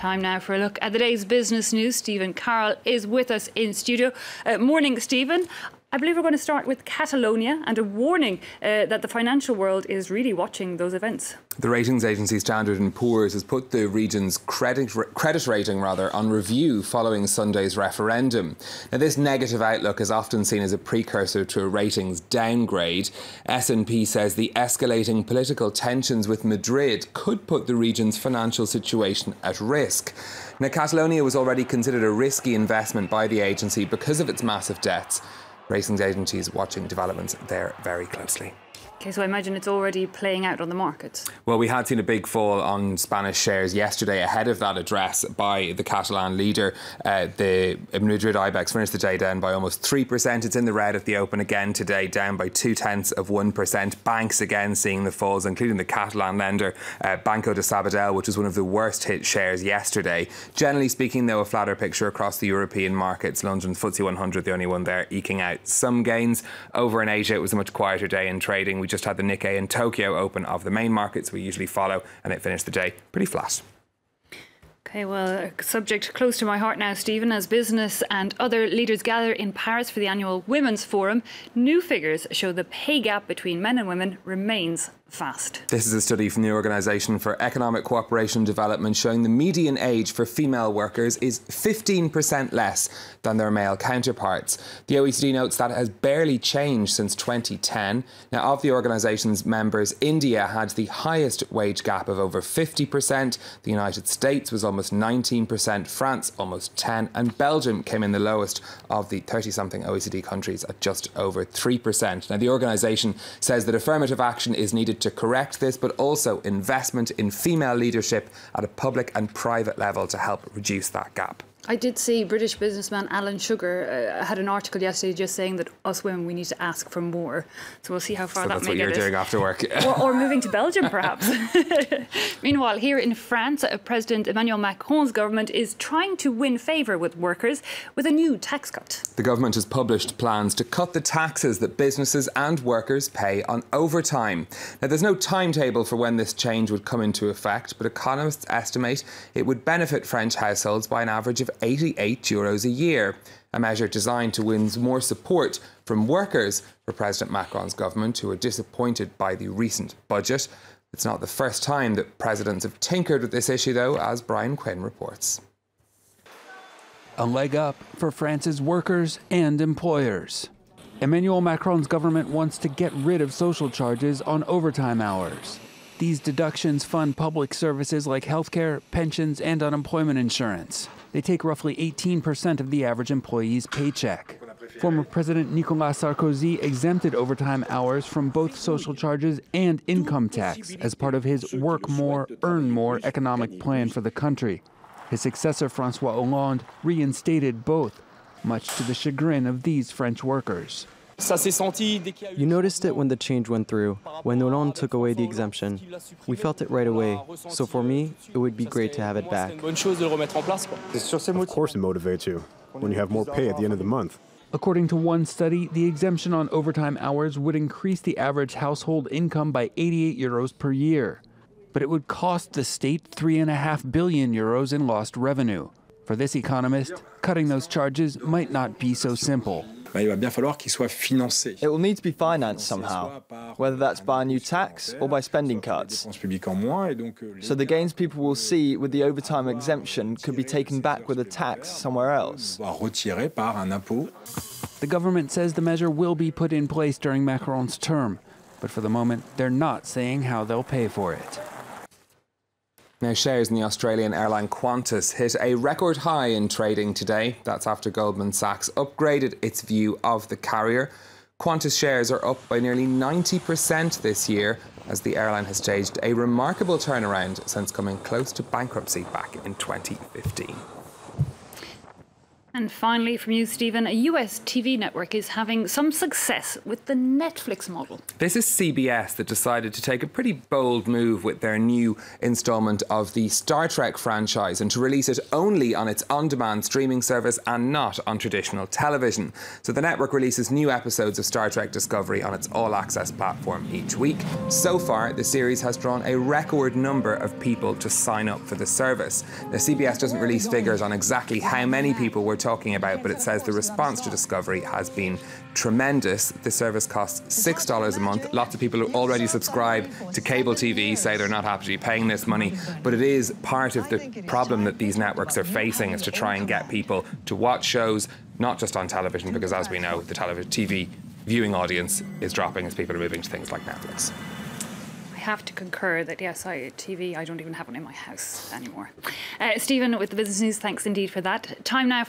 Time now for a look at the day's business news. Stephen Carroll is with us in studio. Morning, Stephen. I believe we're going to start with Catalonia and a warning that the financial world is really watching those events. The ratings agency Standard & Poor's has put the region's credit rating on review following Sunday's referendum. Now, this negative outlook is often seen as a precursor to a ratings downgrade. S&P says the escalating political tensions with Madrid could put the region's financial situation at risk. Now, Catalonia was already considered a risky investment by the agency because of its massive debts. Ratings agencies watching developments there very closely. OK, so I imagine it's already playing out on the markets. Well, we had seen a big fall on Spanish shares yesterday ahead of that address by the Catalan leader. The Madrid IBEX finished the day down by almost 3%. It's in the red at the open again today, down by 0.2%. Banks again seeing the falls, including the Catalan lender Banco de Sabadell, which was one of the worst hit shares yesterday. Generally speaking, though, a flatter picture across the European markets. London's FTSE 100, the only one there, eking out some gains. Over in Asia, it was a much quieter day in trading. We just had the Nikkei in Tokyo open of the main markets we usually follow, and it finished the day pretty flat. OK, well, a subject close to my heart now, Stephen, as business and other leaders gather in Paris for the annual Women's Forum. New figures show the pay gap between men and women remains vast. This is a study from the Organisation for Economic Cooperation and Development showing the median age for female workers is 15% less than their male counterparts. The OECD notes that it has barely changed since 2010. Now, of the organisation's members, India had the highest wage gap of over 50%. The United States was almost 19%, France almost 10%, and Belgium came in the lowest of the 30-something OECD countries at just over 3%. Now, the organisation says that affirmative action is needed to correct this, but also investment in female leadership at a public and private level to help reduce that gap. I did see British businessman Alan Sugar had an article yesterday just saying that us women, we need to ask for more. So we'll see how far that may get us. That's what you're doing after work. or moving to Belgium, perhaps. Meanwhile, here in France, President Emmanuel Macron's government is trying to win favour with workers with a new tax cut. The government has published plans to cut the taxes that businesses and workers pay on overtime. Now, there's no timetable for when this change would come into effect, but economists estimate it would benefit French households by an average of €88 a year, a measure designed to win more support from workers for President Macron's government, who are disappointed by the recent budget. It's not the first time that presidents have tinkered with this issue, though, as Brian Quinn reports. A leg up for France's workers and employers. Emmanuel Macron's government wants to get rid of social charges on overtime hours. These deductions fund public services like healthcare, pensions, and unemployment insurance. They take roughly 18% of the average employee's paycheck. Former President Nicolas Sarkozy exempted overtime hours from both social charges and income tax as part of his work more, earn more economic plan for the country. His successor, François Hollande, reinstated both, much to the chagrin of these French workers. You noticed it when the change went through, when Hollande took away the exemption. We felt it right away, so for me, it would be great to have it back. Of course it motivates you, when you have more pay at the end of the month. According to one study, the exemption on overtime hours would increase the average household income by €88 per year. But it would cost the state €3.5 billion in lost revenue. For this economist, cutting those charges might not be so simple. It will need to be financed somehow, whether that's by a new tax or by spending cuts. So the gains people will see with the overtime exemption could be taken back with a tax somewhere else. The government says the measure will be put in place during Macron's term, but for the moment, they're not saying how they'll pay for it. Now, shares in the Australian airline Qantas hit a record high in trading today. That's after Goldman Sachs upgraded its view of the carrier. Qantas shares are up by nearly 90% this year, as the airline has staged a remarkable turnaround since coming close to bankruptcy back in 2015. And finally from you, Stephen, a US TV network is having some success with the Netflix model. This is CBS that decided to take a pretty bold move with their new instalment of the Star Trek franchise and to release it only on its on-demand streaming service and not on traditional television. So the network releases new episodes of Star Trek Discovery on its all-access platform each week. So far, the series has drawn a record number of people to sign up for the service. Now, CBS doesn't release figures on exactly how many people were talking about, but it says the response to Discovery has been tremendous. The service costs $6 a month. Lots of people who already subscribe to cable TV say they're not happy to be paying this money, but it is part of the problem that these networks are facing, is to try and get people to watch shows not just on television, because as we know, the TV viewing audience is dropping as people are moving to things like Netflix. I have to concur that, yes, TV, I don't even have one in my house anymore. Stephen, with the business news, thanks indeed for that. Time now for